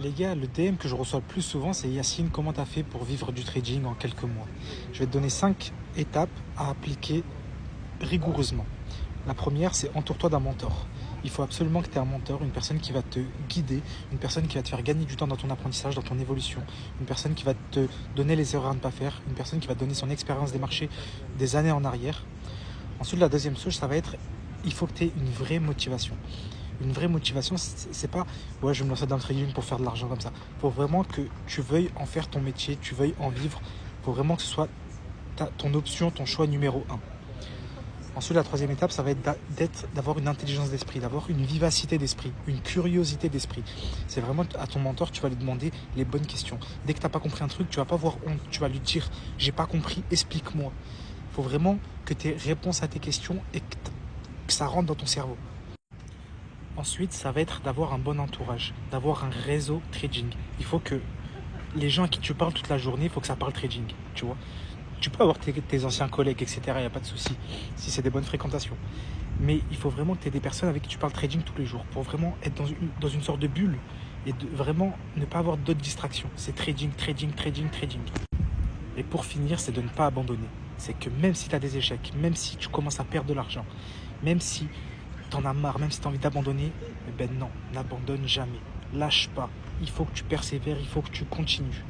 Les gars, le DM que je reçois le plus souvent, c'est Yacine, comment t'as fait pour vivre du trading en quelques mois? Je vais te donner 5 étapes à appliquer rigoureusement. La première, c'est entoure-toi d'un mentor. Il faut absolument que tu aies un mentor, une personne qui va te guider, une personne qui va te faire gagner du temps dans ton apprentissage, dans ton évolution, une personne qui va te donner les erreurs à ne pas faire, une personne qui va te donner son expérience des marchés des années en arrière. Ensuite, la deuxième chose, ça va être, il faut que tu aies une vraie motivation. Une vraie motivation, c'est pas ouais, je vais me lancer dans le trading pour faire de l'argent comme ça. Il faut vraiment que tu veuilles en faire ton métier, tu veuilles en vivre. Il faut vraiment que ce soit ton option, ton choix numéro un. Ensuite, la troisième étape, ça va être d'avoir une intelligence d'esprit, d'avoir une vivacité d'esprit, une curiosité d'esprit. C'est vraiment à ton mentor, tu vas lui demander les bonnes questions. Dès que tu n'as pas compris un truc, tu vas pas avoir honte, tu vas lui dire j'ai pas compris, explique-moi. Il faut vraiment que tu aies réponse à tes questions et que ça rentre dans ton cerveau. Ensuite, ça va être d'avoir un bon entourage, d'avoir un réseau trading. Il faut que les gens à qui tu parles toute la journée, il faut que ça parle trading, tu vois. Tu peux avoir tes anciens collègues, etc., il n'y a pas de souci, si c'est des bonnes fréquentations. Mais il faut vraiment que tu aies des personnes avec qui tu parles trading tous les jours, pour vraiment être dans une sorte de bulle et de vraiment ne pas avoir d'autres distractions. C'est trading, trading, trading, trading. Et pour finir, c'est de ne pas abandonner. C'est que même si tu as des échecs, même si tu commences à perdre de l'argent, même si t'en as marre, même si tu as envie d'abandonner, eh ben non, n'abandonne jamais. Lâche pas. Il faut que tu persévères, il faut que tu continues.